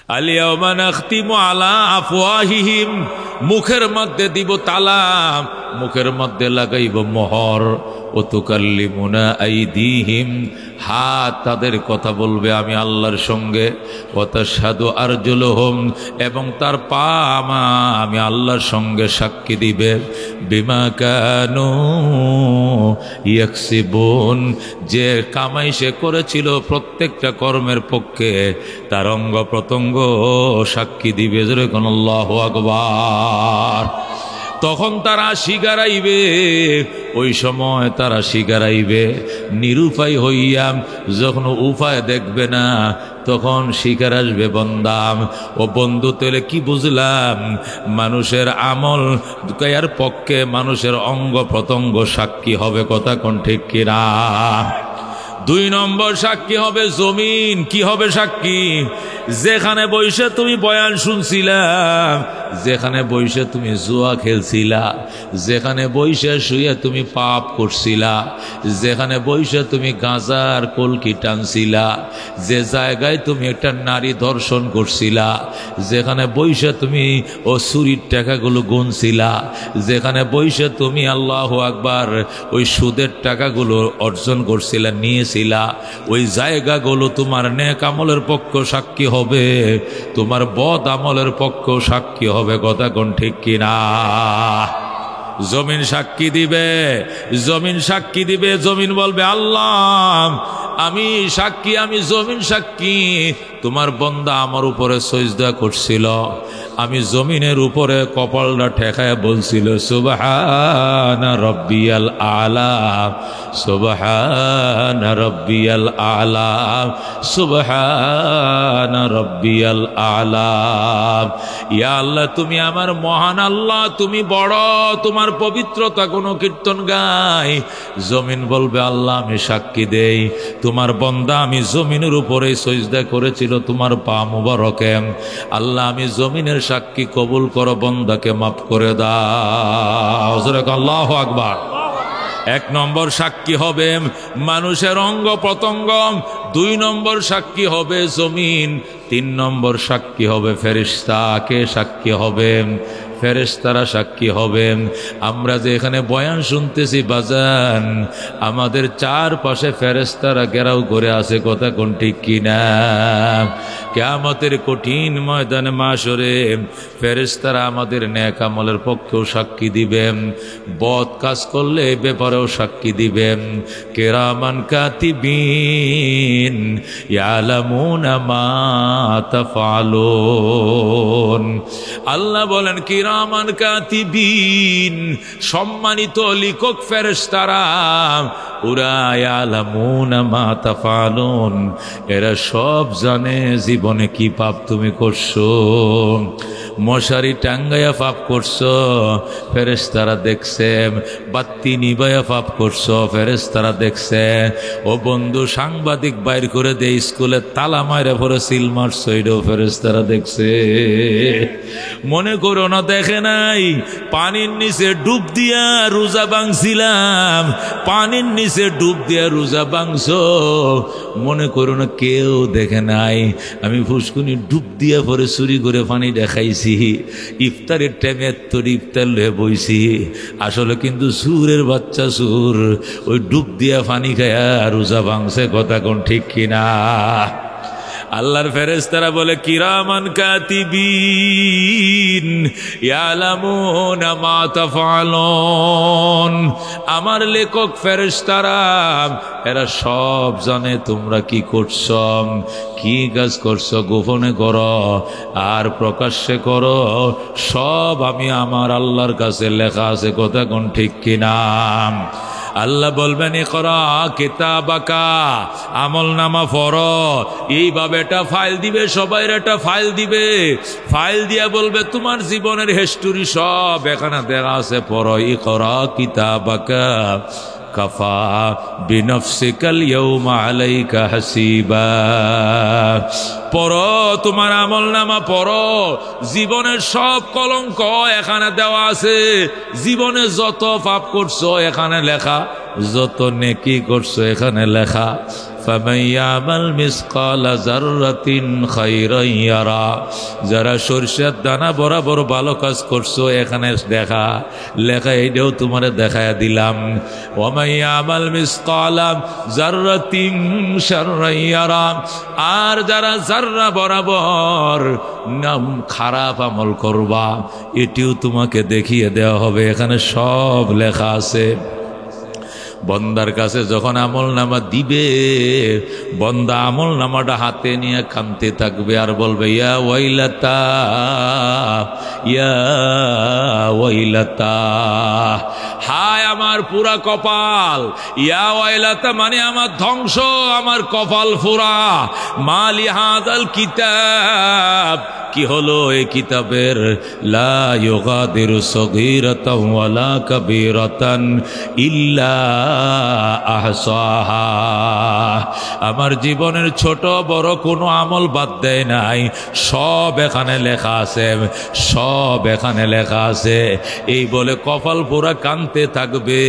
আলিয়াউমা নাখতিমু আলা আফওয়াহিহিম, মুখের মধ্যে দিব তালা, মুখের মধ্যে লাগাইব মোহর। ও তুকাল্লিমুনা আইদিহিম, হাত তাদের কথা বলবে আমি আল্লাহর সঙ্গে। ওয়া তাশহাদু আরজুলুহুম, এবং তার পা আমি আল্লাহর সঙ্গে সাক্ষী দিবে। বিমা কানু ইয়াকসিবুন, যে কামাই সে করেছিল প্রত্যেকটা কর্মের পক্ষে তার অঙ্গ প্রত্যঙ্গ সাক্ষী দিবে। যেরকম আল্লাহু আকবার। তখন তারা শিগারাইবে, ওই সময় তারা শিগারাইবে নিরুপায় হইয়া। যখন উপায় দেখবে না তখন শিকার আসবে বন্দাম। ও বন্ধু, তাহলে কি বুঝলাম? মানুষের আমল কায়ার পক্ষে মানুষের অঙ্গ প্রত্যঙ্গ সাক্ষী হবে। কথা কোন ঠিক কিনা? 2 নম্বর সাক্ষী হবে জমিন। কি হবে সাক্ষী? যেখানে বসে তুমি বয়ান শুনছিলা, যেখানে বসে তুমি জুয়া খেলছিলা, যেখানে বসে শুয়ে তুমি পাপ করছিলা, যেখানে বসে তুমি গাঁজার কলকি টানছিলা, যে জায়গায় তুমি একটা নারী ধর্ষণ করছিলা, যেখানে বসে তুমি ও চুরির টাকাগুলো গুনছিলা, যেখানে বসে তুমি আল্লাহু আকবার ওই সুদের টাকাগুলো অর্জন করছিলা, নিয়েছিলা, ওই জায়গাগুলো তোমার নেক আমলের পক্ষ সাক্ষী হবে, তোমার বদ আমলের পক্ষ সাক্ষী হবে। কথা কোন ঠিক কিনা? জমিন সাক্ষী দিবে, জমিন সাক্ষী দিবে। জমিন বলবে আল্লাহ আমি সাক্ষী, আমি জমিন সাক্ষী, তোমার বান্দা আমার উপরে সিজদা করছিল, আমি জমিনের উপরে কপালটা ঠেকায় বলছিল সুবহানা রাব্বিয়াল আলা, সুবহানা রাব্বিয়াল আলা, সুবহানা রাব্বিয়াল আলা। ইয়া আল্লাহ তুমি আমার মহান আল্লাহ, তুমি বড়, তোমার পবিত্রতা কোনো কীর্তন গাই। জমিন বলবে আল্লাহ আমি সাক্ষী দেই, তোমার বান্দা আমি জমিনের উপরে সিজদা করেছিল তোমার পা মুবারকে। আল্লাহ আমি জমিনের সাক্ষী কবুল করো, বান্দাকে মাফ করে দাও। আল্লাহু আকবার। 1 নম্বর সাক্ষী হবে মানুষের অঙ্গ প্রত্যঙ্গ, 2 নম্বর সাক্ষী হবে জমিন, 3 নম্বর সাক্ষী হবে ফেরেশতা। কে সাক্ষী হবে? ফেরেশতারা সাক্ষী হবে। আমরা যে এখানে বয়ান শুনতেছি বাজান, আমাদের চারপাশে ফেরেশতারা ঘেরাও করে আছে। কথা কোন ঠিক কিনা? কিয়ামতের কঠিন ময়দানে মাশরে ফেরেশতারা আমাদের নেক আমলের পক্ষেও সাক্ষী দিবেন, বদ কাজ করলে এ ব্যাপারেও সাক্ষী দিবেন। কিরামান কাতিবিন ইয়ালামুনা মা তাফআলুন। আল্লাহ বলেন কিরামান কাতিবিন, সম্মানিত লিখক ফেরেশতারা, ওরা ইয়ালামুনা মা তাফআলুন, এরা সব জানে জীবনে কি পাপ তুমি করছো। মশারি টাঙ্গাইয়া পাপ করছো, ফেরেশতারা দেখছে। বাতি নিবাইয়া পাপ করছো, ফেরেশতারা দেখছে। ও বন্ধু, সাংবাদিক বাইর করে দে, স্কুলে তালা মাইরা পরে সিল মারছো, এটাও ফেরেশতারা দেখছে। মনে করো না দেখে নাই। পানির নিচে ডুব দিয়া রোজা ভাঙছিলাম, পানির নিচে ডুব দিয়া রোজা ভাঙছো, মনে করো না কেউ দেখে নাই। আমি ফুসকুনি ডুব দিয়া পরে চুরি করে পানি দেখাইছি, ইফতারের টাইমে তোর ইফতার লয়ে বইছি। আসলে কিন্তু সুরের বাচ্চা সুর ওই ডুব দিয়া পানি খায়া রোজা ভাঙছে। কথা কোন ঠিক কিনা? আল্লাহর ফেরেশতারা বলে কিরামান কাতিবিন ইয়ালামুনা মা তাফআলুন, আমার লেখক ফেরেশতারা এরা সব জানে তোমরা কি করছো, কি কাজ করছো, গোপনে করো আর প্রকাশ্যে করো, সব আমি আমার আল্লাহর কাছে লেখা আছে। কথা কোন ঠিক কিনা? আল্লাহ বলবেন ইকরা কিতাবাকা, আমল নামা পড়ো। এইভাবে একটা ফাইল দিবে, সবাই একটা ফাইল দিবে। ফাইল দিয়া বলবে তোমার জীবনের হিস্টোরি সব এখানে দেওয়া আছে, পড়ো। ইকরা কিতাবাকা কাফা বিনফসিকাল ইয়াউমা আলাইকা হাসিবা। পড়ো, তোমার আমল নামা পড়ো। জীবনের সব কলঙ্ক এখানে দেওয়া আছে। জীবনে যত পাপ করছো এখানে লেখা, যত নেকি করছো এখানে লেখা। ফামান ইয়ামাল মিসকালা যাররাতিন খায়রান ইয়ারা। যারা সরিষার দানা বরাবর ভালো কাজ করছো, এখানে দেখা লেখা, এইটাও তোমারে দেখায়া দিলাম। ওয়া মান ইয়ামাল মিসকালা যাররাতিন শাররান ইয়ারা। আর যারা যাররা বরাবর খারাপ আমল করবা, এটিও তোমাকে দেখিয়ে দেওয়া হবে। এখানে সব লেখা আছে। বন্দার কাছে যখন আমল নামা দিবে, বন্দা আমল নামাটা হাতে নিয়ে কাঁদতে থাকবে আর বলবে, ইয়া ওয়াইলাতা, ইয়া ওয়াইলাতা, হায় আমার পুরা কপাল। ইয়া ওয়াইলাতা মানে আমার ধ্বংস, আমার কপাল পুরা। মালি হাদাল কিতাব, কি হলো এই কিতাবের? লা ইউগাদিরু সগীরাতান ওয়ালা কাবীরাতান ইল্লা আহসাহা। আমার জীবনের ছোট বড় কোনো আমল বাদ দেয় নাই, সব এখানে লেখা আছে, সব এখানে লেখা আছে। এই বলে কপাল পুরা কানতে থাকবে।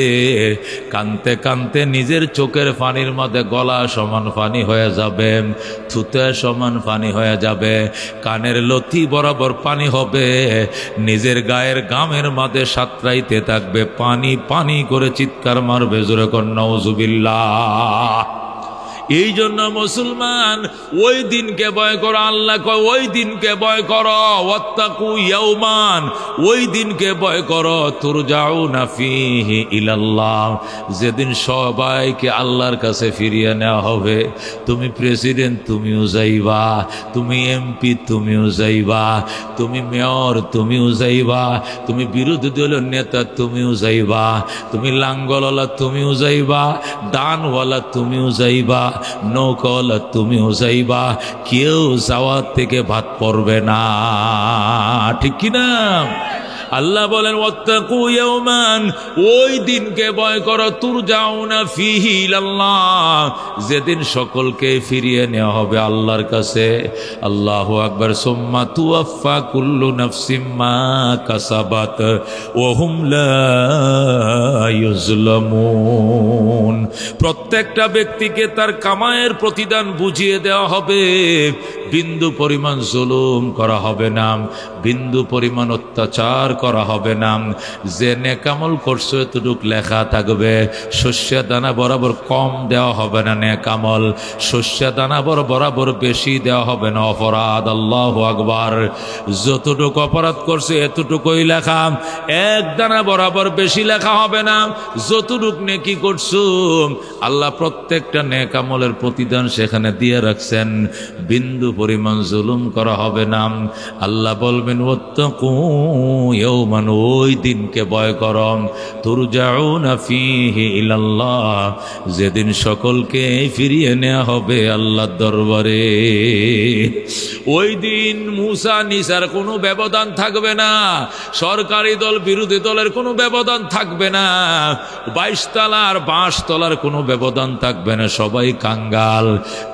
কানতে কানতে নিজের চোখের পানির মধ্যে গলা সমান পানি হয়ে যাবে, থুতে সমান পানি হয়ে যাবে, কানের লতি বরাবর পানি হবে, নিজের গায়ের গামের মাঝে সাঁতরাইতে থাকবে, পানি পানি করে চিৎকার মারবে জোরে কর নাউজুবিল্লাহ। এই জন্য মুসলমান ওই দিনকে ভয় করো। আল্লাহ কয় ওই দিনকে ভয় করো, ওয়াত্তাকু ইয়াওমান, ওই দিনকে ভয় করো, তুরজাউনা ফীহি ইলাল্লাহ, যেদিন সবাইকে আল্লাহর কাছে ফিরিয়ে নেওয়া হবে। তুমি প্রেসিডেন্ট, তুমিও যাইবা, তুমি এমপি, তুমিও যাইবা, তুমি মেয়র, তুমিও যাইবা, তুমি বিরোধী দলের নেতা, তুমিও যাইবা, তুমি লাঙ্গলওয়ালা, তুমিও যাইবা, দানওয়ালা, তুমিও যাইবা, নৌকাওয়ালা, তুমিও যাইবা। কেউ যাওয়ার থেকে ভাত পড়বে না, ঠিক কিনা? আল্লাহ বলেন ওয়াত্তাকু ইয়াওমান, ওই দিনকে ভয় করো, তুরজাউনা ফীহি ইলাল্লাহ, যেদিন সকলকে ফিরিয়ে নেওয়া হবে আল্লাহর কাছে। আল্লাহু আকবার। সুম্মা তুওয়াফা কুল্লু নাফসিম মা কাসাবাত ওয়া হুম লা ইউজলামুন। প্রত্যেকটা ব্যক্তিকে তার কামাইয়ের প্রতিদান বুঝিয়ে দেওয়া হবে। বিন্দু পরিমাণ জুলুম করা হবে না, বিন্দু পরিমাণ অত্যাচার করা হবে না। যে নেকামল করছো এতটুক লেখা থাকবে। শস্য দানা বরাবর কম দেওয়া হবে না নেকামল, শস্য দানা বরাবর বেশি দেওয়া হবে না অপরাধ। আল্লাহু আকবার। যতটুকু অপরাধ করছে এতটুকুই লেখা, এক দানা বরাবর বেশি লেখা হবে না। যতটুক নেকি করছো আল্লাহ প্রত্যেকটা নেকামলের প্রতিদান সেখানে দিয়ে রাখছেন, বিন্দু পরিমাণ জুলুম করা হবে না। আল্লাহ বলবেন ওয়াত্তাকু ইয়াওমান, ওই দিনকে ভয় করো, তুরজাউনা ফীহি ইলাল্লাহ, যেদিন সকলকে ফিরিয়ে নেওয়া হবে আল্লাহর দরবারে। ওই দিন মুসা নিসার কোনো ব্যবধান থাকবে না, সরকারি দল বিরোধী দলের কোনো ব্যবধান থাকবে না, 22 তলার 22 তলার কোনো ব্যবধান থাকবে না। সবাই কাঙ্গাল,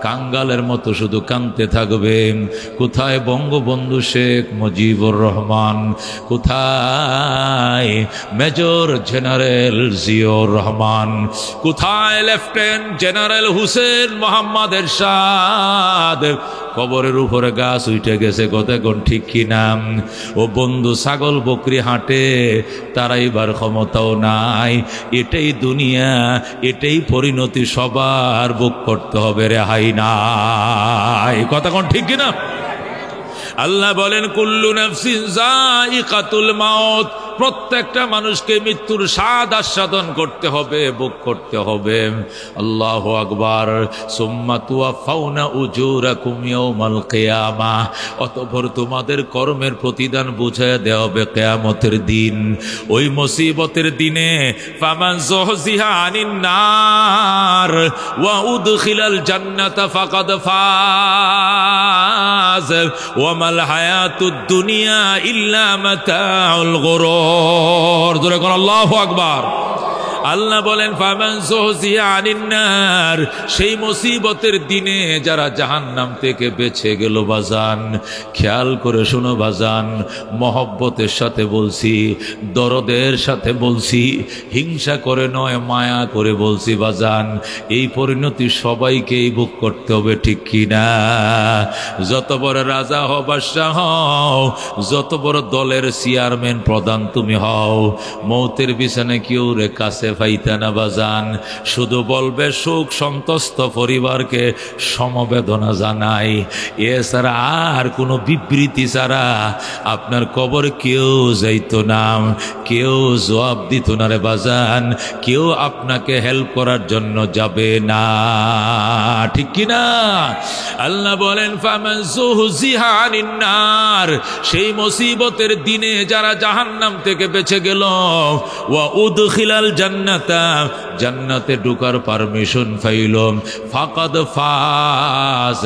কাঙ্গালের মতো শুধু কাঁদতে থাকবে। কোথায় বঙ্গবন্ধু শেখ মুজিবুর রহমান, কোথায় মেজর জেনারেল জিয়াউর রহমান, কোথায় লেফটেন্যান্ট জেনারেল হুসেন মোহাম্মদ এরশাদ? কবরের উপরে গাছ উঠে গেছে, কথা কোন ঠিক কিনা? ও বন্ধু, ছাগল বকরি হাঁটে, তারা এবার ক্ষমতাও নাই। এটাই দুনিয়া, এটাই পরিণতি, সবার ভোগ করতে হবে, রেহাই নাই। কথা কোন ঠিক কিনা? আল্লাহ বলেন কুল্লু নাফসিন যায়িকাতুল মাউত, প্রত্যেকটা মানুষকে মৃত্যুর স্বাদ আস্বাদন করতে হবে, ভোগ করতে হবে। আল্লাহু আকবার। সুম্মা তুওয়াফাউনা উজুরাকুম ইয়াওমাল কিয়ামাহ, অতঃপর তোমাদের কর্মের প্রতিদান বুঝিয়ে দেওয়া হবে কিয়ামতের দিন। ওই মুসিবতের দিনে ফামান যুহজিহা আনিন নার ওয়া উদখিলাল জান্নাতা ফাকাদ ফাজ ওয়া মাল হায়াতুদ দুনিয়া ইল্লা মাতাউল গুরুর। জোরে কোন আল্লাহু আকবার। আল্লাহ বলেন ফামান যুহজিয়া আনিন নার, সেই মুসিবতের দিনে যারা জাহান্নাম থেকে বেঁচে গেল বাজান, খেয়াল করে শোনো বাজান, মহব্বতের সাথে বলছি, দরদের সাথে বলছি, হিংসা করে নয় মায়া করে বলছি বাজান, এই পরিণতি সবাইকেই ভোগ করতে হবে, ঠিক কিনা? যত বড় রাজা হও বাদশাহ হও, যত বড় দলের চেয়ারম্যান প্রধান তুমি হও, মৌতের বিছানে কেউ রে কাছে পাইতা না বাজান, শুধু বলবে শোক সন্তস্ত পরিবারকে সমবেদনা জানাই, এছাড়া আর কোনো বিবৃতি ছাড়া আপনার কবর কেউ যাইতো না, কেউ জবাব দিত না রে বাজান, কেউ আপনাকে হেল্প করার জন্য যাবে না, ঠিক কিনা? আল্লাহ বলেন ফামান যুহজিহা আনিন নার, সেই মুসিবতের দিনে যারা জাহান্নাম থেকে বেঁচে গেল, ওয়া উদখিলাল জান্নাতা, জান্নাতে ঢোকার পারমিশন পাইল, ফাকাদ ফাজ,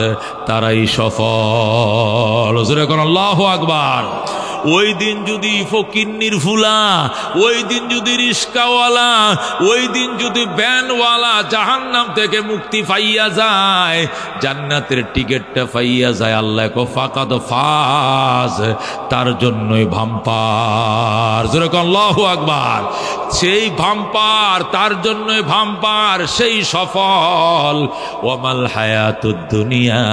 তারাই সফল। জোরে কোন আল্লাহু আকবার। ওই দিন যদি ফকিন্নির ফুলা, ওই দিন যদি রিস্কাওয়ালা, ওই দিন যদি ভ্যানওয়ালা জাহান্নাম থেকে মুক্তি পাইয়া যায়, জান্নাতের টিকিটটা পাইয়া যায়, আল্লাহ কো ফাকাদ ফাজ, তার জন্যই ভাম্পার। জোরে কোন আল্লাহু আকবার। সেই ভাম্পার, তার জন্যই ভাম্পার, সেই সফল। ওয়ামাল হায়াতুদ দুনিয়া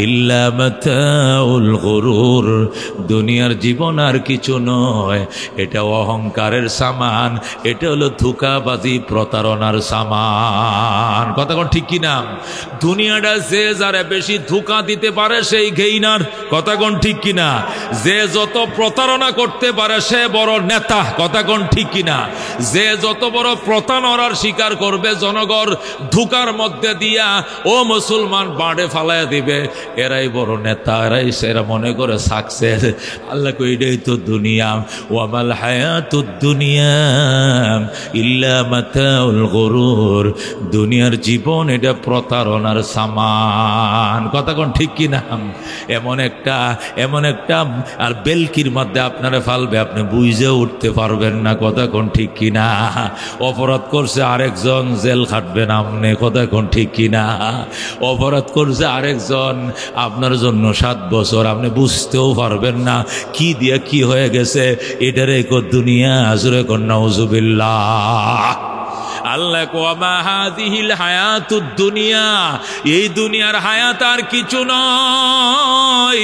ইল্লা মাতাউল গুরুর, দুনিয়ার জীবন আর কিছু নয়, এটা অহংকারের সামান, এটা হলো ধোঁকাবাজি প্রতারণার সামান। কথা কোন ঠিক কিনা? দুনিয়াটা যে যারা বেশি ধোঁকা দিতে পারে সেই গেইনার। কথা কোন ঠিক কিনা? যে যত প্রতারণা করতে পারে সে বড় নেতা। কথা কোন ঠিক কিনা? যে যত বড় প্রতারণার শিকার করবে, জনগণ ধোঁকার মধ্যে দিয়া ও মুসলমান বাড়ে ফালাইয়া দিবে, এরাই বড় নেতা, এরাই সেরা মনে করে সাকসেস। আল্লাহ কই এটাই তো দুনিয়া। ওয়ামাল হায়াতুদ দুনিয়া ইল্লা মাতাউল গুরুর, দুনিয়ার জীবন এটা প্রতারণার সামান। কথা কোন ঠিক কিনা? এমন একটা আর বেলকির মধ্যে আপনারা ফালবে, আপনি বুঝে উঠতে পারবেন না। কথা কোন ঠিক কিনা? অপরাধ করছে আরেকজন, জেল খাটবেন আপনি। কথা কোন ঠিক কিনা? অপরাধ করছে আরেকজন, আপনার জন্য 7 বছর, আপনি বুঝতেও পারবেন না কি দিয়া কি হয়ে গেছে। এটারে কো দুনিয়া। জোরে কোন নাউজুবিল্লাহ। আল্লাহ কো মা হাযিহিল হায়াতুদ দুনিয়া, এই দুনিয়ার হায়াত আর কিছু নয়,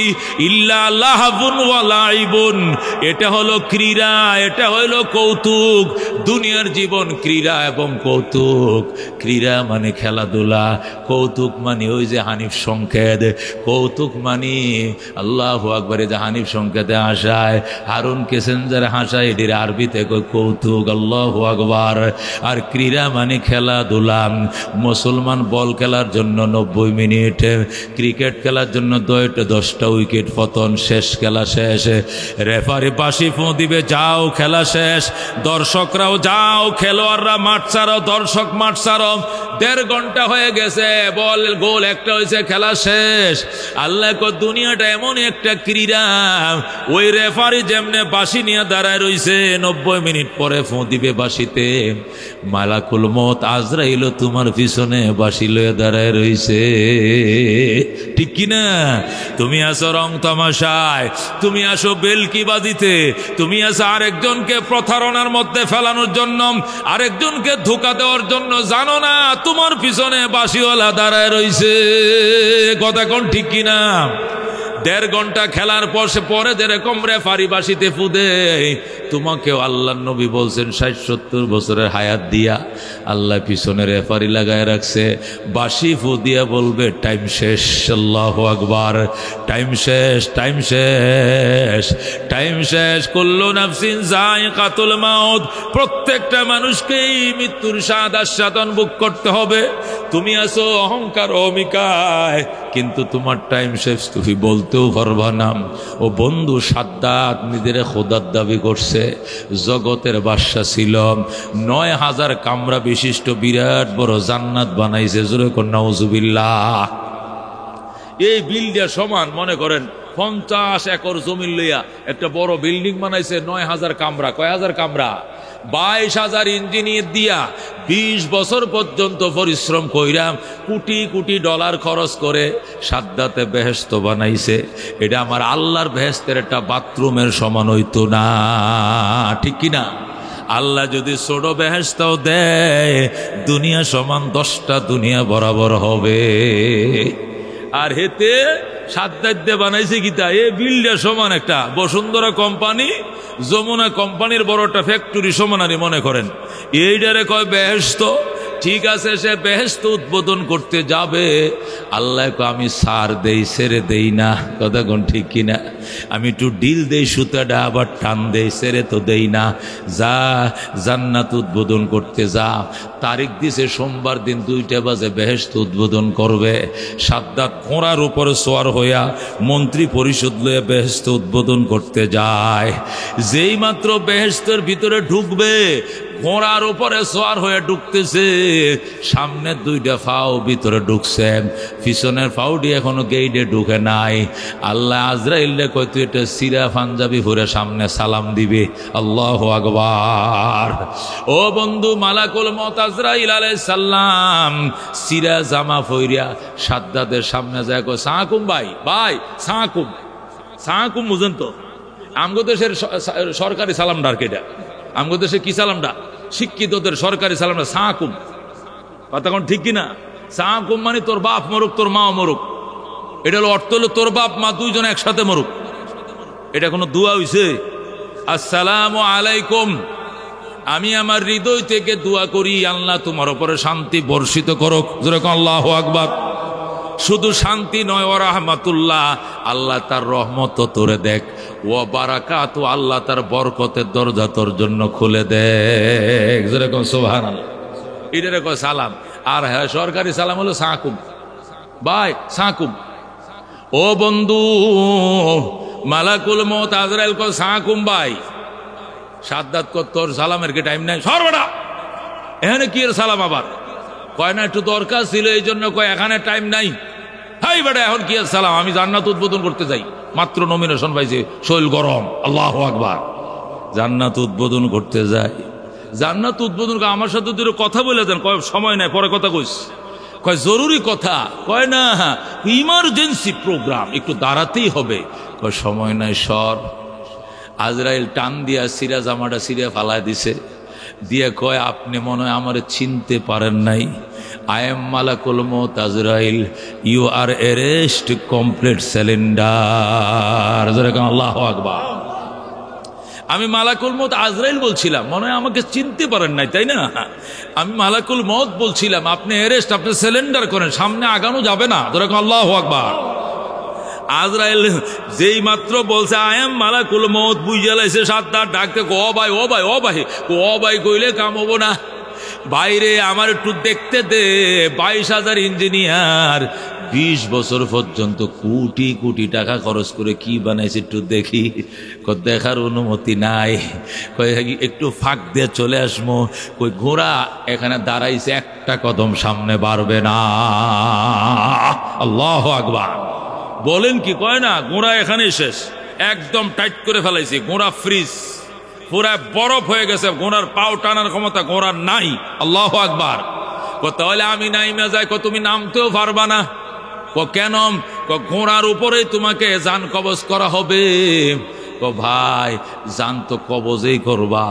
ইল্লা লাহবুন ওয়া লাইবুন, এটা হলো ক্রীড়া, এটা হলো কৌতুক। দুনিয়ার জীবন ক্রীড়া এবং কৌতুক। ক্রীড়া মানে খেলাধুলা, কৌতুক মানে ওই যে হানিফ সংকেত, কৌতুক মানে আল্লাহু আকবার, যে হানিফ সংকেতে হাসায়, হারুন কেসেঞ্জার হাসায়, এটির আরবিতে কই কৌতুক। আল্লাহু আকবার। আর ক্রীড়া মানে খেলাধুলা। মুসলমান বল খেলার জন্য 90 মিনিট, ক্রিকেট খেলার জন্য 10টা উইকেট পতন, শেষ, খেলা শেষ, রেফারি বাঁশি ফু দিবে, যাও খেলা শেষ, দর্শকরাও যাও, খেলোয়াড়রা মাঠ ছাড়ো, দর্শক মাঠ ছাড়ো, 1.5 ঘন্টা হয়ে গেছে, বল গোল একটা হয়েছে, খেলা শেষ। আল্লাহ কো দুনিয়াটা এমন একটা ক্রীড়া, ওই রেফারি যেমনে বাঁশি নিয়ে দাঁড়ায় রইছে, 90 মিনিট পরে ফু দিবে বাঁশিতে, মালাকুল মত আজরাইল তোমার পিছনে বাঁশি লয়ে দাঁড়ায় রইছে, ঠিক কিনা? তুমি আসো রং তামাশায়, তুমি আসো বেলকি বাজিতে, তুমি আসো আরেকজনকে প্রতারণার মধ্যে ফেলানোর জন্য, আরেকজনকে ধোঁকা দেওয়ার জন্য। জানো না তোমার পিছনে বাঁশিওয়ালা দাঁড়ায় রইছে। কথা কোন ঠিক কিনা? 1.5 ঘন্টা খেলার পরে যেরকম রেফারি বাঁশিতে ফু দেয়, তোমাকেও আল্লাহ নবী বলছেন 60-70 বছরের হায়াত দিয়া আল্লাহ পিছনে রেফারি লাগায় রাখছে, বাঁশি ফু দিয়া বলবে টাইম শেষ। আল্লাহু আকবার। টাইম শেষ, টাইম শেষ, টাইম শেষ। কুল্লু নাফসিন যায়িকাতুল মাউত, প্রত্যেকটা মানুষকেই মৃত্যুর স্বাদ আস্বাদন ভোগ করতে হবে। তুমি আছো অহংকার অহমিকায়, কিন্তু তোমার টাইম শেষ তুমি বলতেও পারবা না। ও বন্ধু সাদ্দাত নিজের খোদার দাবি করছে, জগতের বাদশা ছিল, 9000 কামরা বিশিষ্ট বিরাট বড় জান্নাত বানাইছে। জোরে কোন নাউজুবিল্লাহ। এই বিল্ডিং সমান মনে করেন 50 একর জমি লইয়া একটা বড় বিল্ডিং বানাইছে, 9000 কামরা। কয় হাজার কামরা? 22,000 ইঞ্জিনিয়ার দিয়া 20 বছর পর্যন্ত পরিশ্রম কইরাম, কোটি কোটি ডলার খরচ করে সাদ্দাতে বেহেশত বানাইছে। এটা আমার আল্লাহর বেহেশতের একটা বাথরুমের সমান হইতো না, ঠিক কিনা? আল্লাহ যদি ছোট বেহেশতাও দেয়, দুনিয়া সমান 10টা দুনিয়া বরাবর হবে। আর হেতে সাদ্দাতে বানাইছে কিতা, এ বিল্ডার সমান একটা বসুন্ধরা কোম্পানি, যমুনা কোম্পানির বড় একটা ফ্যাক্টরি সমানারি মনে করেন, এইটারে কয় বেহেশত। ঠিক আছে, সে বেহেশত উদ্বোধন করতে যাবে, আল্লাহ কয় আমি সার দেই, ছেড়ে দেই না। কথা কোন ঠিক কিনা? আমি একটু ডিল দেই, সুতাটা আবার টান দেই, ছেড়ে তো দেই না। যা জান্নাত উদ্বোধন করতে যা। তারিখ দিছে সোমবার দিন 2টা বাজে বেহেশত উদ্বোধন করবে। সাদ্দাত ঘোড়ার উপরে সোয়ার হইয়া মন্ত্রী পরিষদ লইয়া বেহেশত উদ্বোধন করতে যায়। যেই মাত্র বেহেশতের ভিতরে ঢুকবে, ঘোড়ার উপরে সোয়ার হয়ে ঢুকতেছে, সামনের 2টা ফাও ভিতরে ঢুকছে, পিছনের ফাউডি এখনো গেইটে ঢুকে নাই। আল্লাহ আজরাইলে কয় তুই এটা সিরা পাঞ্জাবি ভরে সামনে সালাম দিবে। আল্লাহু আকবার। ও বন্ধু, মালাকুল মউত আজরাইল আলাইহিস সালাম সিরা জামা ফইরিয়া সাদ্দাতের সামনে যায়, কয় সাকুম ভাই, ভাই সাকুম। সাকুম বুঝেন তো? আমগো দেশের সরকারি সালাম ডাক, এটা আমগো দেশে কি সালামটা? শিক্ষিতদের সরকারি সালামটা সাকুম। কথা কোন ঠিক কিনা? সাকুম মানে তোর বাপ মরুক, তোর মা মরুক। এটা হলো অর্থ, হলো তোর বাপ মা দুইজন একসাথে মরুক। এটা কোনো দোয়া হইছে? আসসালামু আলাইকুম। আমি আমার হৃদয় থেকে দোয়া করি, আল্লাহ তোমার উপরে শান্তি বর্ষিত করুক। যেরকম আল্লাহু আকবার। শুধু শান্তি নয়, ও রাহমাতুল্লাহ, আল্লাহ তার রহমত তোরে দেখ, ও বারাকাত, আল্লাহ তার বরকতের দরজা তোর জন্য খুলে দেখ। যেরকম সুবহানাল্লাহ। এটারে কয় সালাম। আর হ্যাঁ, সরকারি সালাম হলো সাকুম, ভাই সাকুম। ও বন্ধু, মালাকুল মউত আজরাইল কয় সাকুম ভাই। সাদ্দাত কয় তোর সালামের কি টাইম নাই? সর্বদা এখানে কি এর সালাম আবার? কয় না একটু দরকার ছিল, এই জন্য কয় এখানে টাইম নাই। হাই বেটা, এখন কি এর সালাম? আমি জান্নাত উদ্বোধন করতে যাই, মাত্র নমিনেশন পাইছে, শৈল গরম। আল্লাহু আকবার। জান্নাত উদ্বোধন করতে যাই, জান্নাত উদ্বোধন আমার সাথে দুটো কথা বলে দেন। কয় সময় নাই, পরে কথা কইস। কয় জরুরি কথা। কয় না, ইমার্জেন্সি প্রোগ্রাম, একটু দাঁড়াতেই হবে। কয় সময় নাই, সর। আজরাইল টান দিয়া সিরা জামাটা সিরা ফালায় দিছে, দিয়ে কয় আপনি মনে হয় আমার চিনতে পারেন নাই। আই এম মালাকুল মউত আজরাইল, you are arrest, complete cylinder. যেরকম আল্লাহু আকবার। আমি মালাকুল মউত আজরাইল বলছিলাম, মনে হয় আমাকে চিনতে পারেন নাই, তাই না? আমি মালাকুল মউত বলছিলাম, আপনি অ্যারেস্ট, আপনি সিলিন্ডার করেন, সামনে আগানো যাবে না। যেরকম আল্লাহু আকবার। আজরাইল যেই মাত্র বলছে আই এম মালাকুল মউত, বুঝে লাইছে সাদ্দাত ডাকতে, ও ভাই ও ভাই ও ভাই ও ভাই কইলে কাম হবো না। বাইরে আমার একটু দেখতে দে। 22,000 ইঞ্জিনিয়ার 20 বছর পর্যন্ত কোটি কোটি টাকা খরচ করে কি বানাইছে একটু দেখি। দেখার অনুমতি নাই। একটু ফাঁক দিয়ে চলে আসবো। কই ঘোড়া এখানে দাঁড়াইছে, একটা কদম সামনে বাড়বে না। আল্লাহু আকবার। বলেন কি? কয় না ঘোড়া এখানে শেষ, একদম টাইট করে ফেলাইছে। ঘোড়া ফ্রিজ, পুরা বরফ হয়ে গেছে, ঘোড়ার পাও টানার ক্ষমতা ঘোড়ার নাই। আল্লাহু আকবার। তাহলে আমি নাইমা যাই, তুমি নামতেও পারবা না। কেন? ঘোড়ার উপরেই তোমাকে জান কবজ করা হবে। ভাই জান তো কবজেই করবা,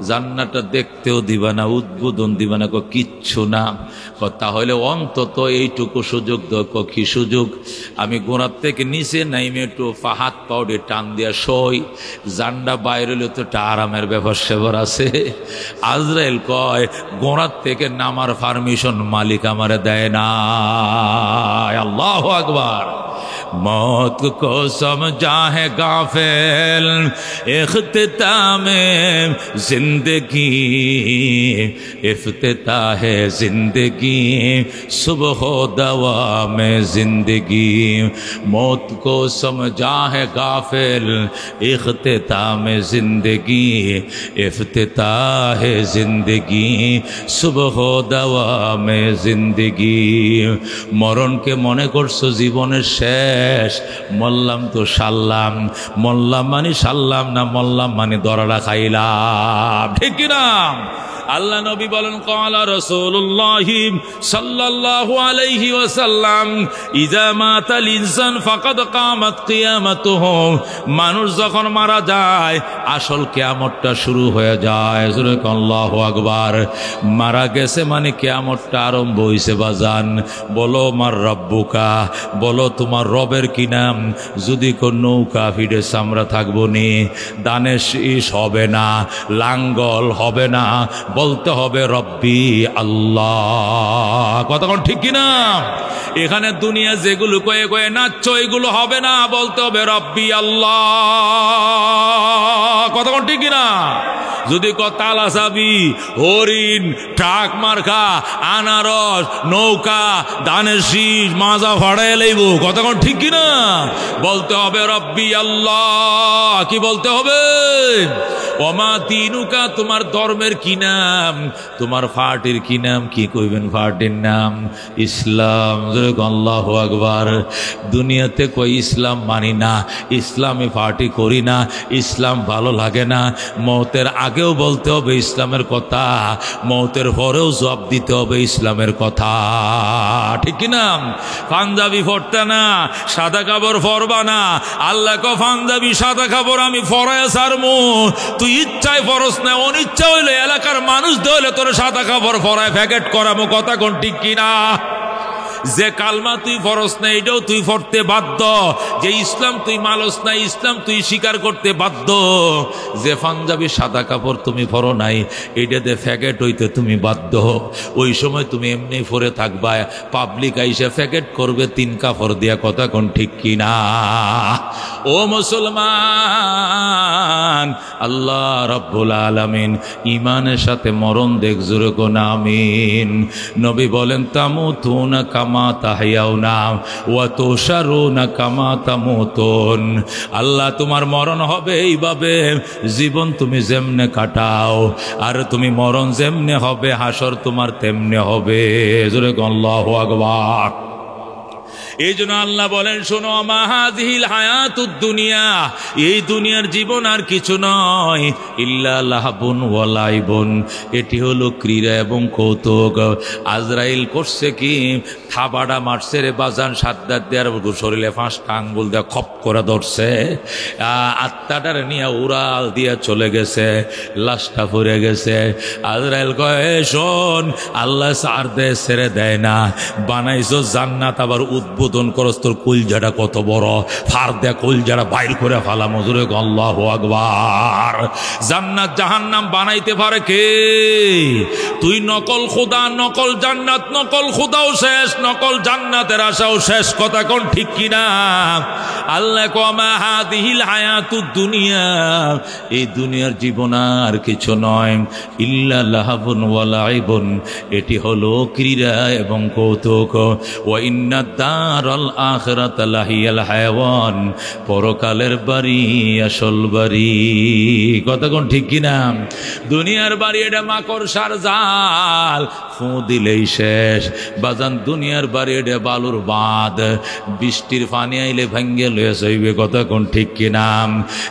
জান্নাতটা দেখতেও দিবা না, উদ্বোধন দিবা না, কিচ্ছু না। তাহলে অন্তত এইটুকু সুযোগ দাও। কি সুযোগ? আমি ঘোড়ার থেকে নিচে নাইমে একটু হাত পাউডে টান দিয়া সই, জান্ডা বাইরে হলে তো একটা আরামের ব্যাপার সেবার আছে। আজরাইল কয় ঘোড়ার থেকে নামার পারমিশন মালিক আমারে দেয় না। আল্লাহু আকবার। मौत को समझा है गाफिल इख्तिताम जिंदगी इफ्तिताह जिंदगी सुबह दवा में जिंदगी मौत को समझा है गाफिल इख्तिताम जिंदगी इफ्तिताह जिंदगी सुबह दवा में जिंदगी। मरण के मने करছো জীবনের শেষ, শেষ, মল্লাম তো সারলাম, মল্লাম মানে সারলাম না, মল্লাম মানে দরাটা খাইলাম, ঠিক কিনা? আল্লাহ নবী বলেন ক্বালা রাসূলুল্লাহ সাল্লাল্লাহু আলাইহি ওয়াসাল্লাম ইযা মাতাল ইনসান ফাকাদ কামাত কিয়ামাতুহু, মানুষ যখন মারা যায় আসল কিয়ামতটা শুরু হয়ে যায়। জোরে আল্লাহু আকবার। মারা গেছে মানে কিয়ামতটা আরম্ভ হইছে বাজান। বলো মার রব্বুকা, বলো তোমার রবের কি নাম? যদি কোন নৌকা ফিরে চামড়া থাকবো নি, দানে শীষ হবে না, লাঙ্গল হবে না, বলতে হবে রব্বি আল্লাহ। কথা কোন ঠিক কিনা? এখানে দুনিয়া যেগুলো কয়ে কয়ে নাচছ এগুলো হবে না, বলতে হবে রব্বি আল্লাহ। কথা কোন ঠিক কিনা? যদি তালা চাবি, হরিণ, ট্রাক মার্কা, আনারস, নৌকা, ধানের শীষ, মাজা ফাড়াই লইব, কথা কোন ঠিক কিনা? বলতে হবে রব্বি আল্লাহ। কি বলতে হবে? ওমা দিনুকা, তোমার ধর্মের কি নাম? তোমার পার্টির কি নাম? কি কইবেন পার্টির নাম? ইসলাম। আল্লাহু আকবার। দুনিয়াতে কই ইসলাম মানি না, ইসলামে পার্টি করি না, ইসলাম ভালো লাগে না। মওতের আগেও বলতে হবে ইসলামের কথা, মওতের পরেও জবাব দিতে হবে ইসলামের কথা, ঠিক কিনা? পাঞ্জাবি পরতে না, সাদা কাপড় পরবা না। আল্লাহ কো পাঞ্জাবি সাদা কাপড় আমি পরায় ছাড়মু, তুই ইচ্ছায় ফরস না, অনিচ্ছা হইলে এলাকার মানুষ হইলে তোর সাদা কাপড় পরায় প্যাকেট করামো, কথা কোন ঠিক কিনা? যে কালমা তুই ফরস না এটাও তুই পড়তে বাধ্য, যে ইসলাম তুই মানস না ইসলাম তুই স্বীকার করতে বাধ্য। যে পাঞ্জাবি সাদা কাপড় তুমি পরো নাই এটাতে ফ্যাকেট হইতে তুমি বাধ্য। ওই সময় তুমি এমনি পরে থাকবা, পাবলিক আইসে ফ্যাকেট করবে 3 কাপড় দিয়া, কথা কোন ঠিক কিনা? ও মুসলমান, আল্লাহ রাব্বুল আলামিন ইমানের সাথে মরণ দেখ, জোরে কোন আমিন। নবী বলেন তামুতুনা কামা তাহইয়াউনা ওয়া তুশারুনা কামা তামুতুন। আল্লাহ তোমার মরণ হবে এইভাবে, জীবন তুমি যেমনে কাটাও আর তুমি মরণ যেমনে হবে, হাসর তোমার তেমনে হবে। জোরে আল্লাহু আকবার। এই জন্য আল্লাহ বলেন শোনো, মা হাযিহিল হায়াতুদ দুনিয়া, এই দুনিয়ার জীবন আর কিছু নয়, ইল্লা লাহবুন ওয়া লাইবুন, এটি হলো ক্রীড়া এবং কৌতুক। আজরাইল করছে কি? থাবাটা মারছে রে বাজান, সাদ্দার দেয়ার শরীরে 5টা আঙ্গুল দিয়ে খপ করে ধরছে, আত্মাটার নিয়ে উড়াল দিয়ে চলে গেছে, লাশটা পড়ে গেছে। আজরাইল কয় শোন, আল্লাহ ছাড় দেয়, ছেড়ে দেয় না। বানাইছো জান্নাত, আবার উদ্বোধন করস, তোর কলজাটা কত বড়, ফার দে কলজাটা বাইর করে ফালা। মজুরে আল্লাহু আকবার। জান্নাত জাহান্নাম বানাইতে পারে কে? তুই নকল খোদা, নকল জান্নাত, নকল খোদাও শেষ, নকল জান্নাতের আশাও শেষ, কথা কোন ঠিক কিনা? আল্লাহ কমা হাদিহিল হায়াতুদ দুনিয়া, এই দুনিয়ার জীবন আর কিছু নয়, ইল্লা লাহবুন ওয়া লাইবুন, এটি হলো ক্রীড়া এবং কৌতুক। ওয়া ইন্নাদ দারাল আখিরাতা লাহিয়াল হায়াওয়ান, পরকালের বাড়ি আসল বাড়ি, কথা কোন ঠিক কিনা? দুনিয়ার বাড়ি এটা মাকড়সার জাল, ফু দিলেই শেষ বাজান। দুনিয়ার বাড়ি এটা বালুর বাঁধ, বৃষ্টির পানি আইলে ভাঙ্গে লয়ে যাইবে, কথা কোন ঠিক কিনা?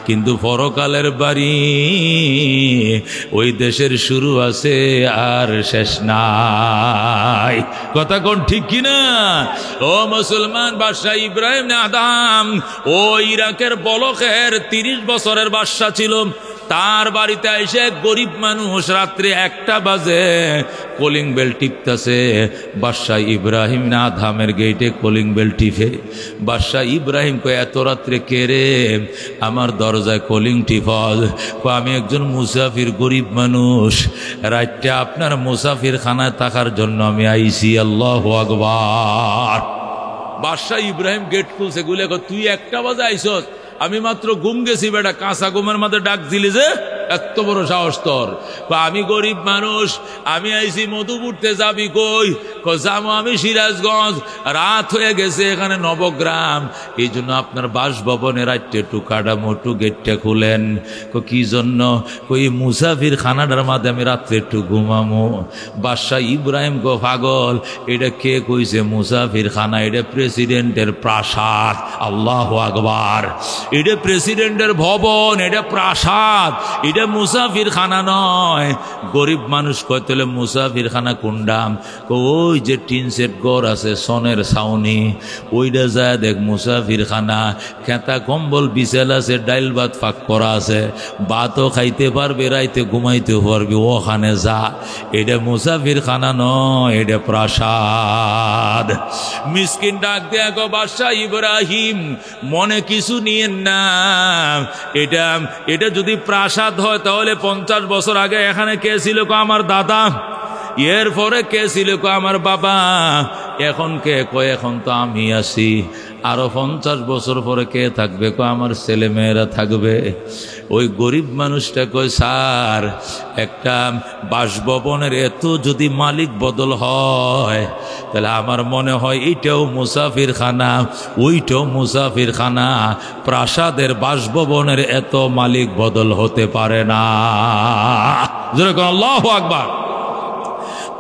কিন্তু পরকালের বাড়ি ওই দেশের শুরু আছে আর শেষ নাই, কথা কোন ঠিক কিনা? ও মুসলমান, বাদশাহ ইব্রাহিম আদম ও ইরাকের বলকের 30 বছরের বাদশা ছিল। তার বাড়িতে এসে গরিব মানুষ রাত্রে 1টা বাজে কলিং বেল টিপতেছে। বাদশাহ ইব্রাহিম আদমের গেটে কলিং বেল টিপে। বাদশাহ ইব্রাহিম কয় এত রাত্রে কে রে আমার দরজায় কলিং টিপল? আমি একজন মুসাফির গরিব মানুষ, রাতটা আপনার মুসাফির খানায় থাকার জন্য আমি আইছি। আল্লাহু আকবার। বাদশাহ ইব্রাহিম গেট খুলছে, গুলে তুই 1টা বাজে আইসস? আমি মাত্র ঘুম গেছি বেটা, কাঁচা ঘুমের মধ্যে ডাক দিলি যে? এত বড় সাহস তোর? আমি গরিব মানুষ, আমি আইছি মধুপুরতে, যাবি কই? যাবো আমি সিরাজগঞ্জ, রাত হয়ে গেছে, এখানে নবগ্রাম, এই জন্য আপনার বাসভবনে রাত্রে একটু কাটামো, একটু গেটটা খুলেন। কি জন্য? কই মুসাফির খানাটার মাঝে আমি রাত্রে একটু ঘুমামো। বাদশাহ ইব্রাহিম গো পাগল, এটা কে কইছে মুসাফির খানা? এটা প্রেসিডেন্টের প্রাসাদ। আল্লাহু আকবার। এটা প্রেসিডেন্টের ভবন, এটা প্রাসাদ, এটা মুসাফির খানা নয়। গরিব মানুষ কয় তাহলে মুসাফির খানা কোনডাম? ওই যে টিন সেট ঘর আছে, সনের ছাউনি, ওইটা যায় দেখ মুসাফির খানা। খেতা কম্বল বিছাল আছে, ডাইল ভাত ফাঁক করা আছে, ভাতও খাইতে পারবে, রাইতে ঘুমাইতে পারবে, ওখানে যা। এটা মুসাফির খানা নয়, এটা প্রাসাদ। মিসকিন ডাক দেয়া গো বাদশাহ ইব্রাহিম, মনে কিছু নিয়েন না, এটা যদি প্রাসাদ হয় তাহলে 50 বছর আগে এখানে কে ছিল? আমার দাদা। এরপরে কে ছিল? আমার বাবা। এখন কে? কয় এখন তো আমি আছি। আরো 50 বছর পরে কে থাকবে? আমার ছেলে মেয়েরা থাকবে। ওই গরিব মানুষটা কয় স্যার, একটা বাসভবনের এত যদি মালিক বদল হয়, তাহলে আমার মনে হয় এইটাও মুসাফির খানা, ওইটাও মুসাফির খানা, প্রাসাদের বাসভবনের এত মালিক বদল হতে পারে না। আল্লাহু আকবার।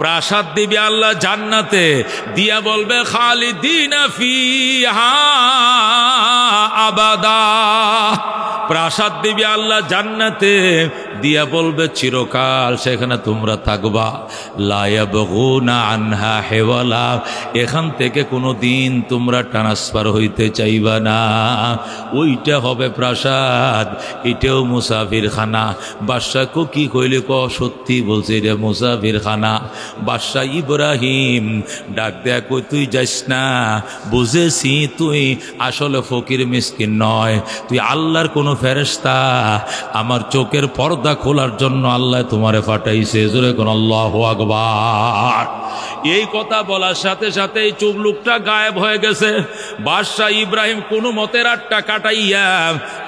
প্রাসাদ দিবে আল্লাহ জান্নাতে, দিয়া বলবে খালিদিনা ফিহা আবাদা। প্রাসাদ দিবে আল্লাহ জান্নাতে, দিয়া বলবে চিরকাল সেখানে তোমরা থাকবা। লা ইয়াবগুনা আনহা হিওয়ালা, এখান থেকে কোনো দিন তোমরা ট্রান্সফার হইতে চাইবা না। ওইটা হবে প্রাসাদ, এটাও মুসাফির খানা। বাদশাহ কি কইলে? সত্যি বলছে, এটা মুসাফির খানা। বাদশাহ ইব্রাহিম ডাক দেয়া কই, তুই যাস না, বুঝেছি তুই আসলে ফকির মিসকিন নয়, তুই আল্লাহর কোন ফেরেশতা। আমার চোখের পর্দা খোলার জন্য আল্লাহ তোমারে পাঠাইছে। জোরে কোন আল্লাহু আকবার। এই কথা বলার সাথে সাথে এই চুবলুকটা গায়েব হয়ে গেছে। বাদশাহ ইব্রাহিম কোন মতে রাতটা কাটাইয়া,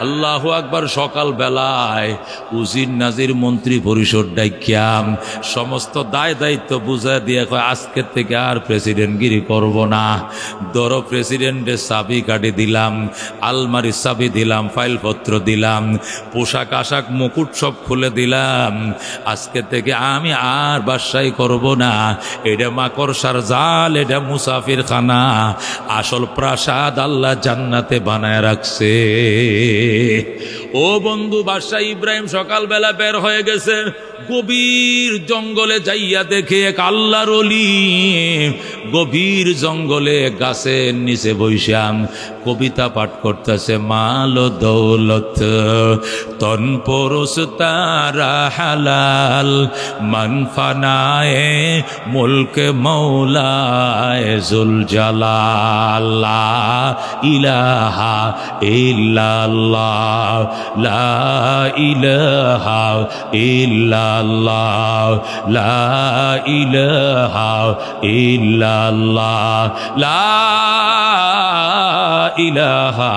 আল্লাহু আকবার, সকাল বেলায় উজির নাজির মন্ত্রী পরিষদ ডাইকিয়াম সমস্ত দায় দায়িত্ব বুঝা দিয়ে কয়, আজকের থেকে আর প্রেসিডেন্টগিরি করব না। ধরো প্রেসিডেন্টের চাবি কাটি দিলাম, আলমারির চাবি দিলাম, ফাইলপত্র দিলাম, পোশাক আশাক মুকুট সব খুলে দিলাম। আজকে থেকে আমি আর বাদশাহী করব না। এটা মাকড়সার জাল, এটা মুসাফির খানা। আসল প্রাসাদ আল্লাহ জান্নাতে বানায় রাখছে। ও বন্ধু, বাদশাহ ইব্রাহিম সকালবেলা বের হয়ে গেছে, গভীর জঙ্গলে যাইয়া দেখে এক আল্লাহর ওলি গভীর জঙ্গলে গাছের নিচে বৈশাম কবিতা পাঠ করতেছে। মাল দৌলত তন পরশ তারা হালাল, মান ফানায়ে মুলক মৌলায় জুল জালাল। লা ইলাহা ইল্লাল্লাহ, লা ইলাহা ইল্লাল্লাহ, লা ইলাহা ইল্লাল্লাহ, লা ইলাহা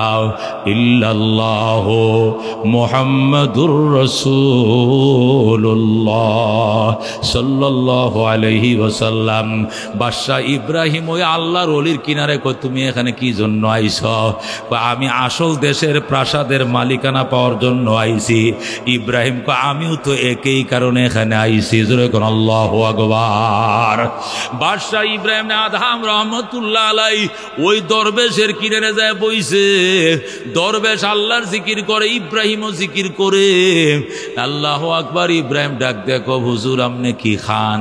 ইল্লাল্লাহ মুহাম্মাদুর রাসূলুল্লাহ সাল্লাল্লাহু আলাইহি ওয়াসাল্লাম। বাদশাহ ইব্রাহিম ওই আল্লাহর ওলির কিনারে কই, তুমি এখানে কি জন্য আইছো? আমি আসল দেশের প্রাসাদের মালিকানা পাওয়ার জন্য আইছি। ইব্রাহিম কয়, আমিও তো একই কারণে এখানে আইছি। জোরে কোন আল্লাহু আকবার। বাদশাহ ইব্রাহিম আদহাম রহমতুল্লাহ আলাই ওই দরবেশের কিনারে যায় বইছে। দরবেশ আল্লাহর জিকির করে, ইব্রাহিমও জিকির করে। আল্লাহু আকবার। ইব্রাহিম ডাক দেখো, হুজুর আপনি কি খান?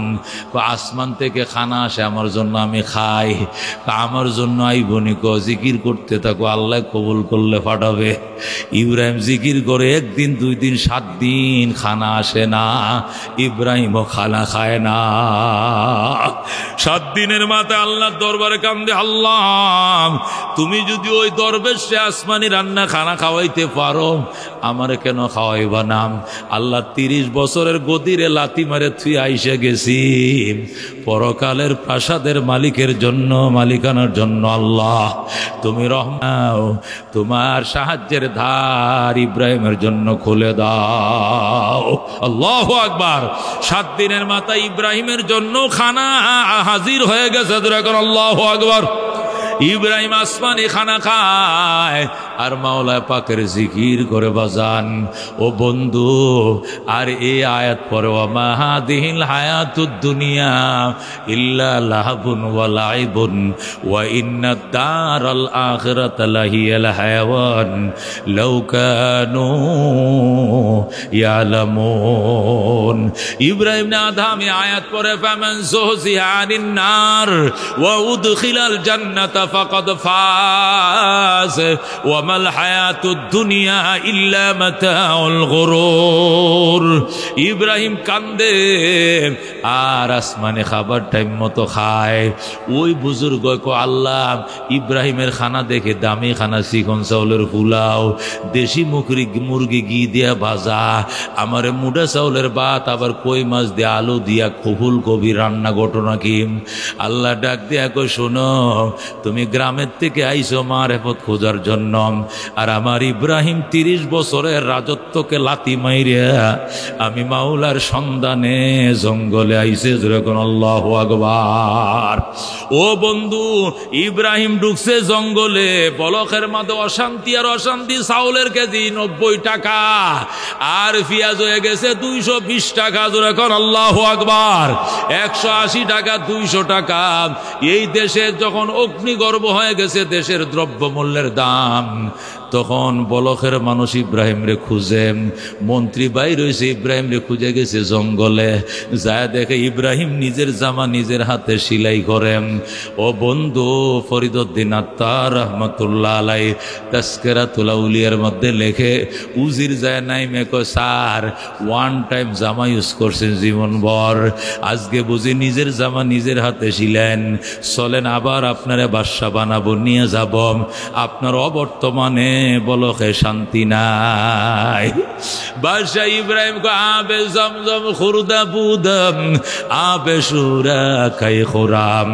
আসমান থেকে খানা আসে আমার জন্য, আমি খাই। আমার জন্য আইবনি, জিকির করতে থাকো, আল্লাহ কবুল করলে পাঠাবে। ইব্রাহিম জিকির করে 1 দিন 2 দিন 7 দিন খানা আসে না। ইব্রাহিমও খানা খায় না। 7 দিনের মাথায় আল্লাহর দরবারে কান্দে, আল্লাহ তুমি যদি ওই দরবেশে আসমানি রান্না খানা খাওয়াইতে পারো, আমারে কেন খাওয়াইবা না? আল্লাহ 30 বছরের গদিরে লাথি মারে তুই আইসে গেছি পরকালের প্রাসাদের মালিকের জন্য, মালিকানার জন্য। আল্লাহ তুমি রহমাও, তোমার সাহায্যের ধার ইব্রাহিমের জন্য খুলে দাও। আল্লাহু আকবার। 7 দিনের মাথায় ইব্রাহিমের জন্য খানা হাজির হয়ে গেছে। আল্লাহু আকবার। ইব্রাহিম আসমানি খানা খায় আর মাওলা পাকের জিকির করে বাজান। ও বন্ধু, আর এই আয়াত পরে ওয়া হাদিহিল হায়াতুদ দুনিয়া ইল্লা লাহবুন ওয়া লাইবুন ওয়া ইন্নাদ দারাল আখিরাতা লাহিয়াল হায়াওয়ান লাউ কানু ইয়ালামুন। ইব্রাহিম না আদামে আয়াত পরে ফামান যুহজিহা আনিন নার ওয়া উদখিলাল জান্নাতা ফাকাদ ফাজ ওয়া মাল হায়াতুদ দুনিয়া ইল্লা মাতাউল গুরুর। ইব্রাহিম কান্দে আর আসমানে খাবার টাইম মতো খায়। ওই বুজুর্গ কো আল্লাহ ইব্রাহিমের খানা দেখে দামি খানা, চিকন চাউলের পোলাও, দেশি মুরগি ঘি দিয়া ভাজা, আমারে মুডা চাউলের ভাত, আবার কই মাছ দিয়া আলু দিয়া ফুল কবি রান্না ঘটনা কি। আল্লাহ ডাক দিয়া কই শোনো, তুমি গ্রামের থেকে আইসো মারেফত খোঁজার জন্য, আর আমার ইব্রাহিম 30 বছরের রাজত্বকে লাতি মাইরিয়া আমি মাওলার সন্ধানে জঙ্গলে আইসে। যেরকম আল্লাহু আকবার। ও বন্ধু, ইব্রাহিম ঢুকছে জঙ্গলে, বলকের মাঝে অশান্তি আর অশান্তি। চাউলের কেজি 90 টাকা আর পেঁয়াজ হয়ে গেছে 220 টাকা। যেরকম আল্লাহু আকবার। 180 টাকা, 200 টাকা। এই দেশে যখন অগ্নিগর্ভ হয়ে গেছে দেশের দ্রব্যমূল্যের দাম, তখন বলকের মানুষ ইব্রাহিম রে খুঁজে, মন্ত্রী ভাই রয়েছে ইব্রাহিম রে খুঁজে গেছে জঙ্গলে, যায় দেখে ইব্রাহিম নিজের জামা নিজের হাতে সেলাই করেন। ও বন্ধু, ফরিদউদ্দিন আত্তার রহমতুল্লাহ আলাই তাজকিরাতুল আউলিয়ার মধ্যে লেখে, উজির যায় নাই মেকো স্যার 1 টাইম জামা ইউজ করছেন জীবনভর, আজকে বুঝি নিজের জামা নিজের হাতে সিলেন, চলেন আবার আপনারে বাদশা বানাবো, নিয়ে যাব। আপনার অবর্তমানে বলকে শান্তি নাই। বাদশা ইব্রাহিম কো আবে জমজম খুরদা বুদম আবে সুরা কাই খুরাম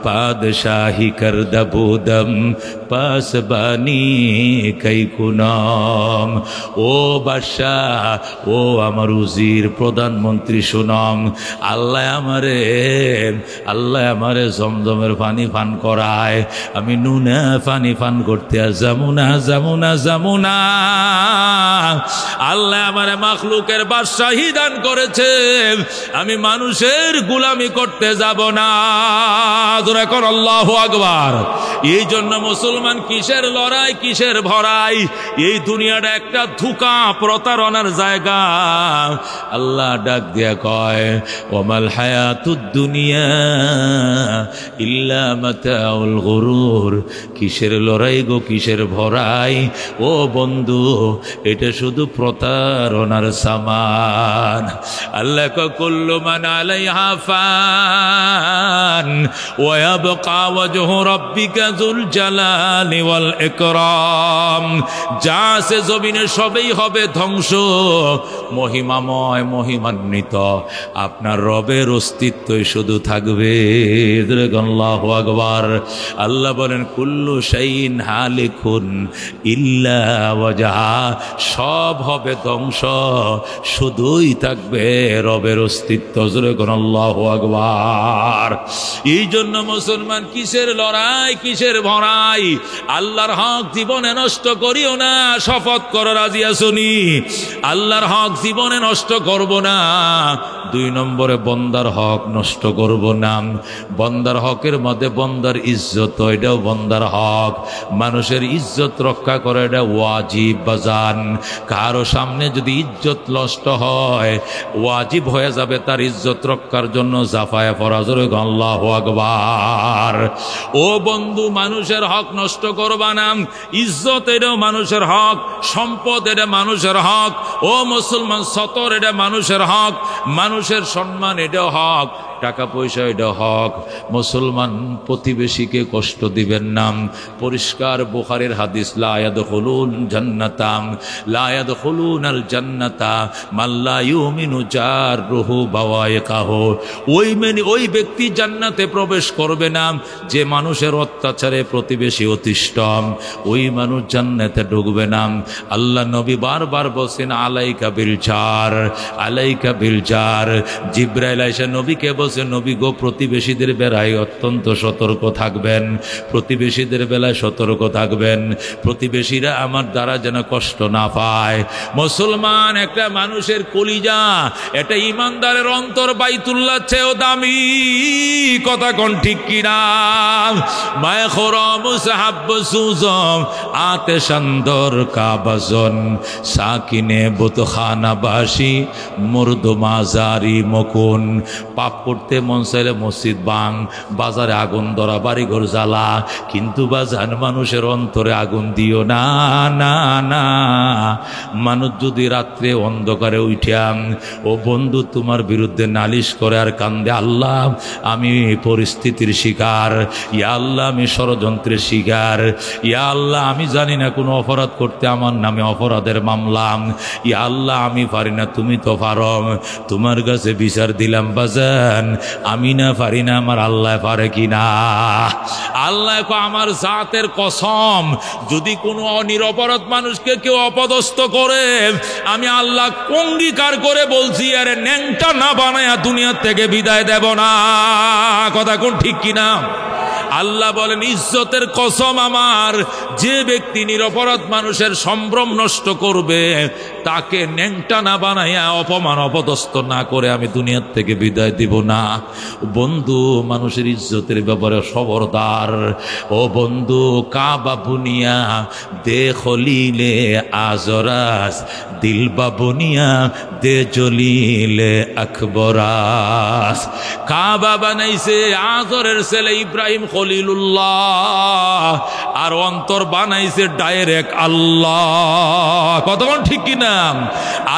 পাদশাহী করদা বুদম পাসবানি কাই কুনম। ও বাদশা, ও আমার উজির প্রধানমন্ত্রী শুনম, আল্লাহ আমারে জমজমের পানি পান করায়, আমি নুনা পানি পান করতে যামুনা। আল্লাহ আমারে মাখলুকের বাদশাহী দান করেছে, আমি মানুষের গোলামি করতে যাব না। এখন আল্লাহু আকবার। এই জন্য মুসলমান কিসের লড়াই, কিসের ভরাই? এই দুনিয়াটা একটা ধোঁকা প্রতারণার জায়গা। আল্লাহ ডাক দিয়া কয়, ওয়ামাল হায়াতুদ দুনিয়া ইল্লা মাতাউল গুরুর। কিসের লড়াই গো, কিসের ভরাই? ও বন্ধু, এটা শুধু প্রতারণার সামান। আল্লাহ কয়, কুল্লু মান আলাইহা ফান ওয়া ইয়াবকা ওয়াজহু রাব্বিকা যুল জালালি ওয়াল ইকরাম। যা আছে জমিনে সবই হবে ধ্বংস, মহিমাময় মহিমান্বিত আপনার রবের অস্তিত্বই শুধু থাকবে। আল্লাহু আকবার। আল্লাহ বলেন, কুল্লু শাইইন হালিকুন ইল্লা ওয়াজহা। সব হবে ধ্বংস, শুধুই থাকবে রবের অস্তিত্ব। আল্লাহু আকবার। এই জন্য মুসলমান কিসের লড়াই, কিসের ভরাই? আল্লাহর হক জীবনে নষ্ট করিও না। শপথ করো, রাজি আসুনি? আল্লাহর হক জীবনে নষ্ট করব না। 2 নম্বরে বন্দার হক নষ্ট করব না। বন্দার হকের মধ্যে বন্দার ইজ্জত, এটাও বন্দার হক। মানুষের ইজ্জত রক্ষা করে, এটা ওয়াজিব বাজান। কারো সামনে যদি ইজ্জত নষ্ট হয়, ওয়াজিব হয়ে যাবে তার ইজ্জত রক্ষার জন্য জাফায়ে ফরজ। আল্লাহু আকবার। ও বন্ধু, মানুষের হক নষ্ট করবা না। ইজ্জত এটাও মানুষের হক, সম্পদ এটা মানুষের হক। ও মুসলমান, সতর এটা মানুষের হক, মানুষের সম্মান এটাও হক। টাকা পয়সা এটা হক। মুসলমান প্রতিবেশীকে কষ্ট দিবেন না। পরিষ্কার বুখারীর হাদিস, লা ইয়াদখুলুন জান্নাতা লা ইয়াদখুলুনাল জান্নাতা মান লা ইউমিনু জাররুহু বাওয়াইকাহু। ওই ব্যক্তি জান্নাতে প্রবেশ করবে না যে মানুষের অত্যাচারে প্রতিবেশী অতিষ্ঠ, ওই মানুষ জান্নাতে ঢুকবে না। আল্লাহ নবী বারবার বলছেন আলাইকা বিল জার, আলাইকা বিল জার। জিবরাইল আয়েশা নবীকে বলছেন, নবী গো প্রতিবেশীদের বেলায় অত্যন্ত সতর্ক থাকবেন, প্রতিবেশীদের বেলায় সতর্ক থাকবেন, প্রতিবেশীরা আমার দ্বারা যেন কষ্ট না পায়। মুসলমান একটা মানুষের কলিজা, এটা ইমানদারের অন্তর বাইতুল্লাহ চেয়েও দামি। কথা কোন ঠিক কিনা? মায়ে খরম সাহাব সুজম আতে সুন্দর কাবাজন সাকিনে বুতখানাবাসী মুর্দ মাজারি মকুন। পাপ করতে মন চাইলে মসজিদ বাং, বাজারে আগুন ধরা, বাড়ি ঘর জ্বালা, কিন্তু বাজান মানুষের অন্তরে আগুন দিও না, না না। মানুষ যদি রাত্রে অন্ধকারে উঠিয়াম ও বন্ধু তোমার বিরুদ্ধে নালিশ করে আর কান্দে, আল্লাহ আমি পরিস্থিতির শিকার, ইয়া আল্লাহ আমি ষড়যন্ত্রের শিকার, ইয়া আল্লাহ আমি জানি না কোনো অপরাধ করতে, আমার নামে অপরাধের মামলা, ইয়া আল্লাহ আমি পারি না, তুমি তো পারো, তোমার কাছে বিচার দিলাম বাজান, আমি না পারি না, আমার আল্লাহ পারে কিনা। আল্লাহ আমার জাতের কসম, যদি কোনো নিরপরাধ মানুষকে কেউ অপদস্থ করে, আমি আল্লাহ অঙ্গীকার করে বলছি আরে ন্যাংটা না বানায়া দুনিয়ার থেকে বিদায় দেব না। কথা কোন ঠিক কিনা? আল্লাহ বলেন ইজ্জতের কসম আমার, যে ব্যক্তি নিরপরাধ মানুষের সম্ভ্রম নষ্ট করবে তাকে ন্যাংটা না বানাইয়া অপমান অপদস্থ না করে আমি দুনিয়ার থেকে বিদায় দিব না। বন্ধু মানুষের ইজ্জতের ব্যাপারে খবরদার। ও বন্ধু কাবা বুনিয়া দে খলিলে আজরাস, দিলবা বুনিয়া দে জলিলে আকবরাস। কাবা বানাইছে আজরের ছেলে ইব্রাহিম খলিলুল্লাহ, আর অন্তর বানাইছে ডাইরেক্ট আল্লাহ। কতক্ষণ ঠিক কিনা?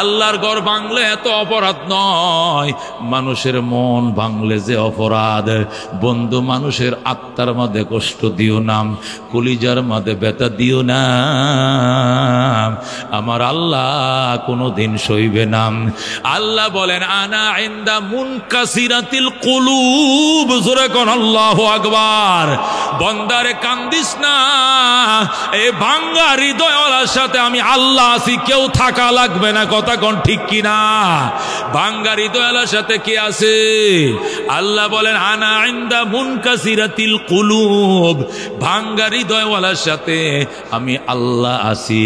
আল্লাহর ঘর ভাঙলে এত অপরাধ নয়, মানুষের মন ভাঙলে যে অপরাধ। বন্ধু মানুষের আত্মার মধ্যে কষ্ট দিও না, কলিজার মধ্যে ব্যথা দিও না, আমার আল্লাহ কোনোদিন সইবে না। আল্লাহ বলেন আনা ইনদা মুনকাসিরাতিল কুলুব। জোরে কোন আল্লাহু আকবার। বন্দারে কান্দিস না, এই ভাঙ্গা হৃদয়ওয়ালার সাথে আমি আল্লাহ আছি, কেউ থাকা লাগবে না। কথা কোন ঠিক কিনা? ভাঙ্গা হৃদয়ওয়ালার সাথে কে আছে? আল্লাহ বলেন আনা ইনদা মুনকাসিরাতিল কুলুব। ভাঙ্গা হৃদয়ওয়ালার সাথে আমি আল্লাহ আছি,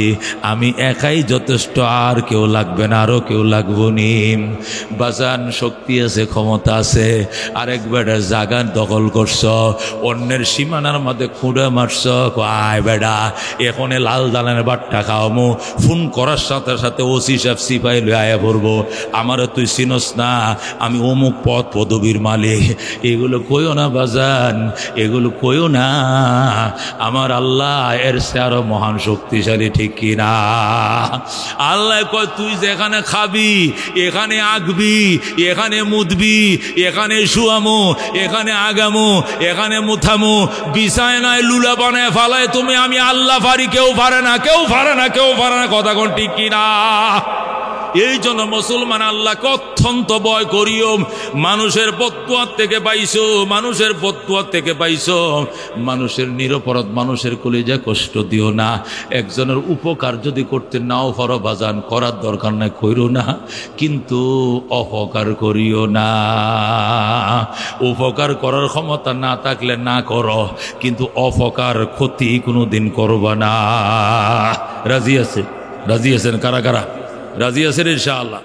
আমি একাই যথেষ্ট, আর কেউ লাগবে না, আরো কেউ লাগবো নি। বাজান শক্তি আছে, ক্ষমতা আছে, আরেক বেড়া জাগান দখল করছ, অন্যের সীমানার মধ্যে খুঁড়ে মারছ, আয় বেড়া এখানে লাল দালানের বাট্টা খাওয়ামো, ফোন করার সাথে সাথে ওসি সাহেব সিপাই লয়ে আয়া পড়বো, আমারও তুই চিনস না, আমি অমুক পদ পদবীর মালিক। এগুলো কইও না বাজান, এগুলো কইও না। আমার আল্লাহ এর সে আরো মহান শক্তিশালী, ঠিক কিনা? আল্লাহ কয় তুই যেখানে খাবি, এখানে আঁকবি, এখানে মুদবি, এখানে শুয়ামো, এখানে আগামো, এখানে মুথামো, বিছায় নাই লুলা বানায় ফালায় তুমি, আমি আল্লাহ পারি, কেউ পারে না, কেউ পারে না, কেউ পারে না। কথা কোন ঠিক কিনা? এই জন্য মুসলমান আল্লাহকে অত্যন্ত ভয় করিও। মানুষের বদদুয়ার থেকে পাইছো, মানুষের বদদুয়ার থেকে পাইছো, মানুষের নিরপরাধ মানুষের কলিজা কষ্ট দিও না। একজনের উপকার যদি করতে নাও পারো বাজান, করার দরকার নাই, কইরো না, কিন্তু অপকার করিও না। উপকার করার ক্ষমতা না থাকলে না করো, কিন্তু অপকার ক্ষতি কোনোদিন করবা না। রাজি আছে? রাজি আছেন কারা কারা? রাজি আছেন ইনশাআল্লাহ?